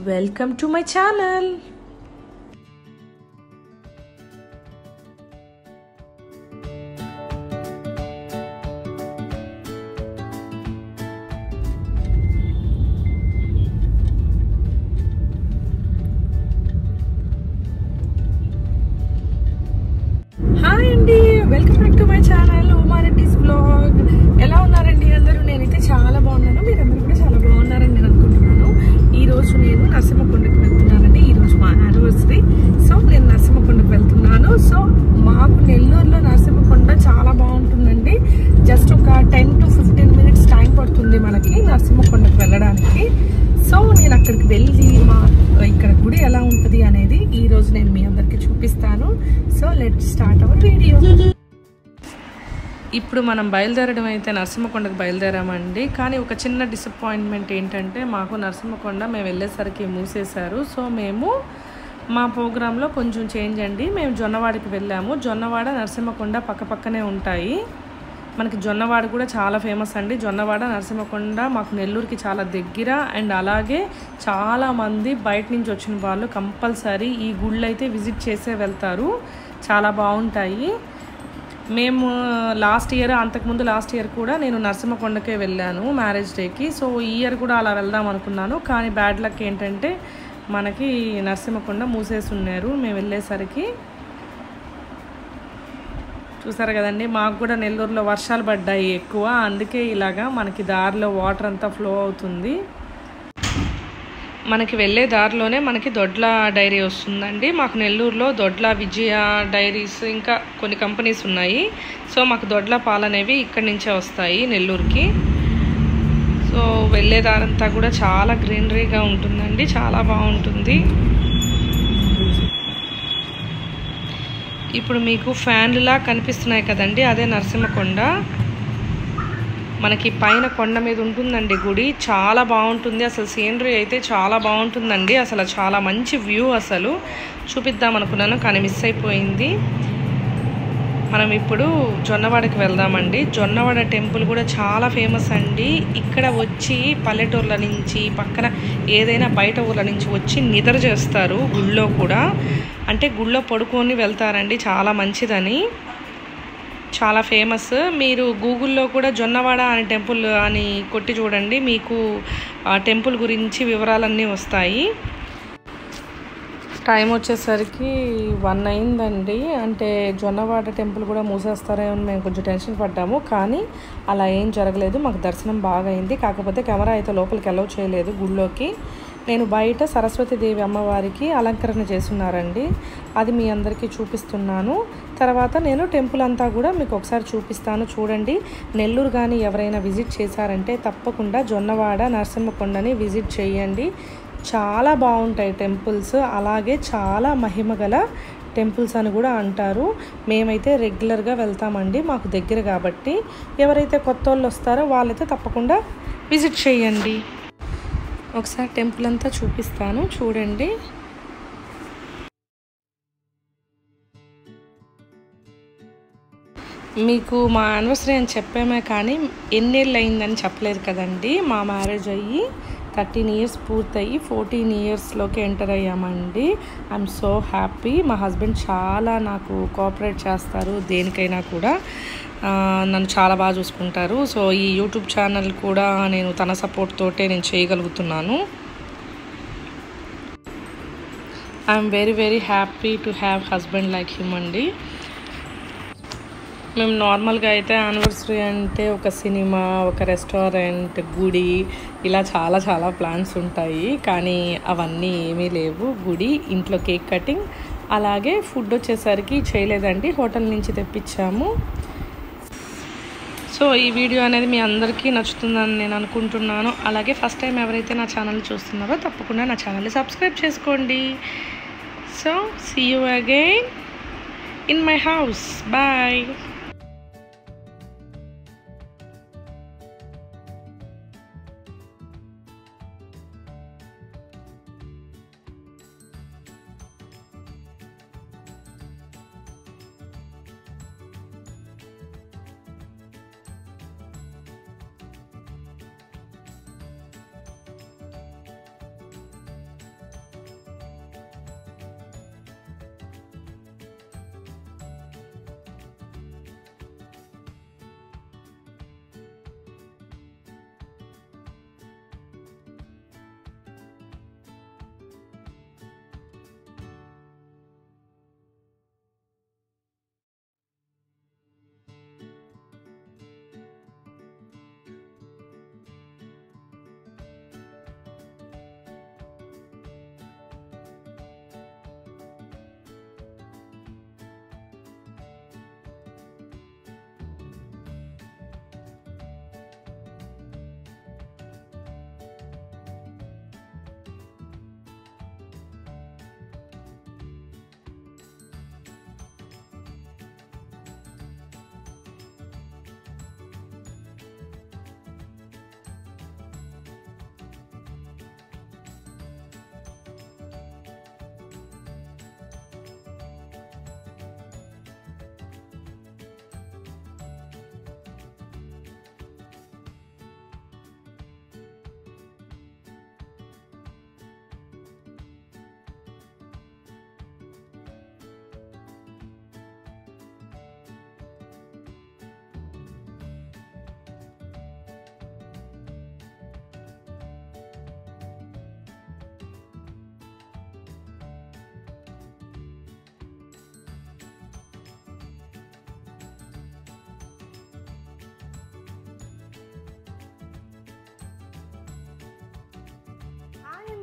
Welcome to my channel. Hi Andy, welcome back to my channel. reddy's vlog. ఎలా ఉన్నారండి అందరూ? నేనైతే చాలా బాగున్నాను. మీరందరూ కూడా చాలా బాగున్నారని నేను అనుకుంటున్నాను. ఈ రోజు నేను నరసింహకొండకి వెళ్తున్నానండి. ఈ రోజు మా యానివర్సరీ. సో నేను నరసింహకొండకి వెళ్తున్నాను. సో మాకు నెల్లూరులో నరసింహకొండ చాలా బాగుంటుందండి. జస్ట్ ఒక 10 to 15 minutes టైం పడుతుంది మనకి నరసింహకొండకి వెళ్ళడానికి. సో నేను అక్కడికి వెళ్ళి ఇక్కడ గుడి ఎలా ఉంటది అనేది ఈ రోజు నేను మీ అందరికి చూపిస్తాను. So let's start our video. ఇప్పుడు మనం బయలుదేరడం అయితే నరసింహకొండకు బయలుదేరామండి. కానీ ఒక చిన్న డిసప్పాయింట్మెంట్ ఏంటంటే మాకు నరసింహకొండ మేము వెళ్ళేసరికి మూసేశారు. సో మేము మా ప్రోగ్రాంలో కొంచెం చేంజ్ అండి. మేము జొన్నవాడకి వెళ్ళాము. జొన్నవాడ నరసింహకొండ పక్కపక్కనే ఉంటాయి. మనకి జొన్నవాడ కూడా చాలా ఫేమస్ అండి. జొన్నవాడ నరసింహకొండ మాకు నెల్లూరుకి చాలా దగ్గర. అండ్ అలాగే చాలామంది బయట నుంచి వచ్చిన వాళ్ళు కంపల్సరీ ఈ గుళ్ళు అయితే విజిట్ చేసే వెళ్తారు. చాలా బాగుంటాయి. మేము అంతకుముందు లాస్ట్ ఇయర్ కూడా నేను నరసింహకొండకే వెళ్ళాను మ్యారేజ్ డేకి. సో ఈ ఇయర్ కూడా అలా వెళ్దాం అనుకున్నాను. కానీ బ్యాడ్ లక్ ఏంటంటే మనకి నరసింహకొండ మూసేసి ఉన్నారు మేము వెళ్ళేసరికి. చూసారు కదండి, మాకు కూడా నెల్లూరులో వర్షాలు పడ్డాయి ఎక్కువ. అందుకే ఇలాగా మనకి దారిలో వాటర్ అంతా ఫ్లో అవుతుంది. మనకి వెళ్ళే దారిలోనే మనకి దొడ్ల డైరీ వస్తుందండి. మాకు నెల్లూరులో దొడ్ల విజయ డైరీస్ ఇంకా కొన్ని కంపెనీస్ ఉన్నాయి. సో మాకు దొడ్ల పాలు అనేవి ఇక్కడి నుంచే వస్తాయి నెల్లూరుకి. సో వెళ్ళే దారంతా కూడా చాలా గ్రీనరీగా ఉంటుందండి. చాలా బాగుంటుంది. ఇప్పుడు మీకు ఫ్యాన్లా కనిపిస్తున్నాయి కదండి, అదే నరసింహకొండ. మనకి పైన కొండ మీద ఉంటుందండి గుడి. చాలా బాగుంటుంది. అసలు సీనరీ అయితే చాలా బాగుంటుందండి. అసలు చాలా మంచి వ్యూ. అసలు చూపిద్దాం అనుకున్నాను కానీ మిస్ అయిపోయింది. మనం ఇప్పుడు జొన్నవాడకి వెళ్దామండి. జొన్నవాడ టెంపుల్ కూడా చాలా ఫేమస్ అండి. ఇక్కడ వచ్చి పల్లెటూర్ల నుంచి పక్కన ఏదైనా బయట ఊర్ల నుంచి వచ్చి నిద్ర చేస్తారు గుళ్ళో కూడా. అంటే గుళ్ళో పడుకొని వెళ్తారండి. చాలా మంచిదని, చాలా ఫేమస్. మీరు గూగుల్లో కూడా జొన్నవాడ అనే టెంపుల్ అని కొట్టి చూడండి, మీకు ఆ టెంపుల్ గురించి వివరాలన్నీ వస్తాయి. టైం వచ్చేసరికి 1 అయిందండి. అంటే జొన్నవాడ టెంపుల్ కూడా మూసేస్తారేమో మేము కొంచెం టెన్షన్ పడ్డాము. కానీ అలా ఏం జరగలేదు. మాకు దర్శనం బాగా అయింది. కాకపోతే కెమెరా అయితే లోపలికి అలౌ చేయలేదు గుళ్ళోకి. నేను బయట సరస్వతీదేవి అమ్మవారికి అలంకరణ చేస్తున్నారండి. అది మీ అందరికీ చూపిస్తున్నాను. తర్వాత నేను టెంపుల్ అంతా కూడా మీకు ఒకసారి చూపిస్తాను. చూడండి. నెల్లూరు కానీ ఎవరైనా విజిట్ చేశారంటే తప్పకుండా జొన్నవాడ నరసింహకొండని విజిట్ చేయండి. చాలా బాగుంటాయి టెంపుల్స్. అలాగే చాలా మహిమగల టెంపుల్స్ అని కూడా అంటారు. మేమైతే రెగ్యులర్గా వెళ్తామండి, మాకు దగ్గర కాబట్టి. ఎవరైతే కొత్త వాళ్ళు వస్తారో వాళ్ళైతే తప్పకుండా విజిట్ చేయండి. ఒకసారి టెంపుల్ అంతా చూపిస్తాను చూడండి. మీకు మా యానివర్సరీ అని చెప్పామే కానీ ఎన్నేళ్ళు అయిందని చెప్పలేదు కదండి. మా మ్యారేజ్ అయ్యి 13 years పూర్తయి 14 yearsలోకి ఎంటర్ అయ్యామండి. I'm so happy. మా హస్బెండ్ చాలా నాకు కోఆపరేట్ చేస్తారు. దేనికైనా కూడా నన్ను చాలా బాగా చూసుకుంటారు. సో ఈ యూట్యూబ్ ఛానల్ కూడా నేను తన సపోర్ట్ తోటే నేను చేయగలుగుతున్నాను. I'm very very happy to have husband like him అండి. మేము నార్మల్గా అయితే యానివర్సరీ అంటే ఒక సినిమా, ఒక రెస్టారెంట్, గుడి ఇలా చాలా చాలా ప్లాన్స్ ఉంటాయి. కానీ అవన్నీ ఏమీ లేవు. గుడి, ఇంట్లో కేక్ కటింగ్, అలాగే ఫుడ్ వచ్చేసరికి చేయలేదండి, హోటల్ నుంచి తెప్పించాము. సో ఈ వీడియో అనేది మీ అందరికీ నచ్చుతుందని నేను అనుకుంటున్నాను. అలాగే ఫస్ట్ టైం ఎవరైతే నా ఛానల్ చూస్తున్నారో తప్పకుండా నా ఛానల్ని సబ్స్క్రైబ్ చేసుకోండి. So see you again in my house. Bye.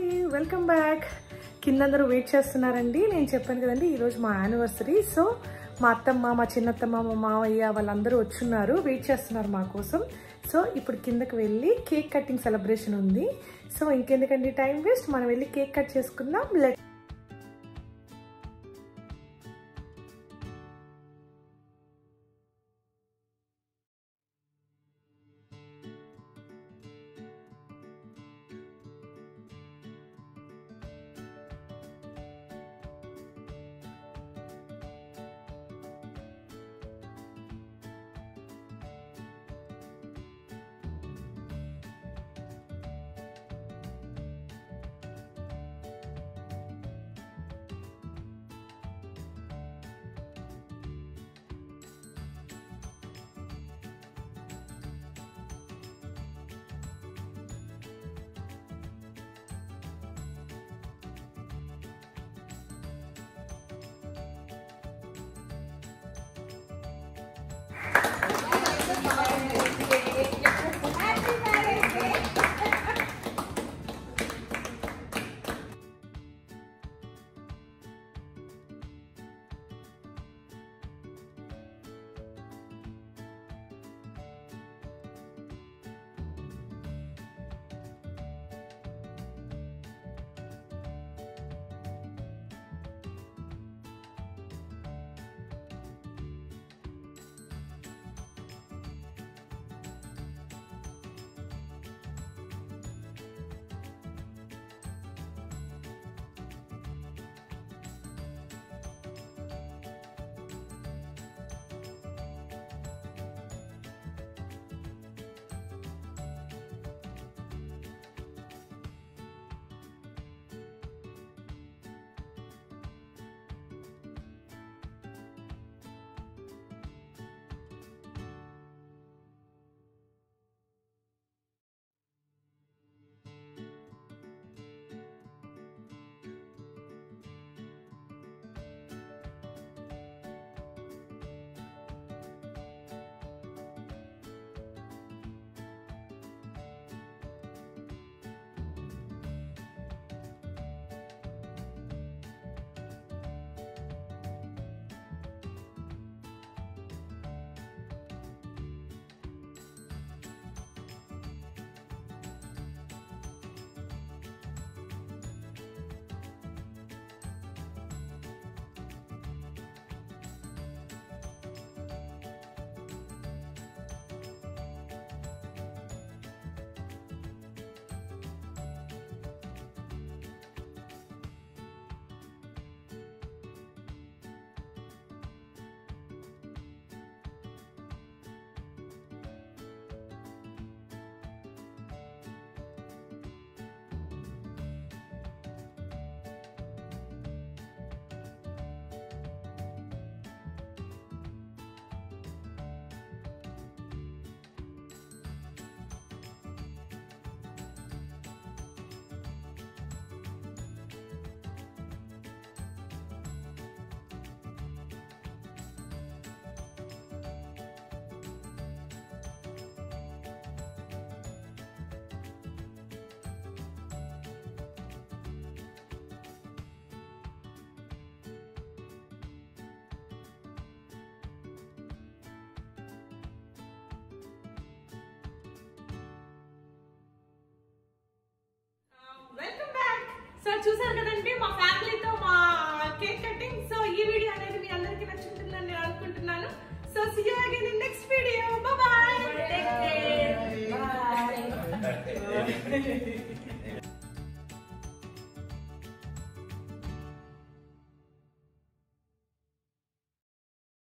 అండి, వెల్కమ్ బ్యాక్. కిందందరూ వెయిట్ చేస్తున్నారండి. నేను చెప్పాను కదండి ఈరోజు మా యానివర్సరీ. సో మా అత్తమ్మ, మా చిన్నత్తమ్మ, మా మావయ్య వాళ్ళందరూ వచ్చున్నారు, వెయిట్ చేస్తున్నారు మా కోసం. సో ఇప్పుడు కిందకి వెళ్ళి కేక్ కటింగ్ సెలబ్రేషన్ ఉంది. సో ఇంకెందుకండి టైం వేస్ట్, మనం వెళ్ళి కేక్ కట్ చేసుకుందాం. Welcome back. సో చూసారు కదండి మా ఫ్యామిలీతో మా కేక్ కటింగ్. సో ఈ వీడియో అనేది మీ అందరికీ నచ్చుతుందని నేను అనుకుంటున్నాను. So see you again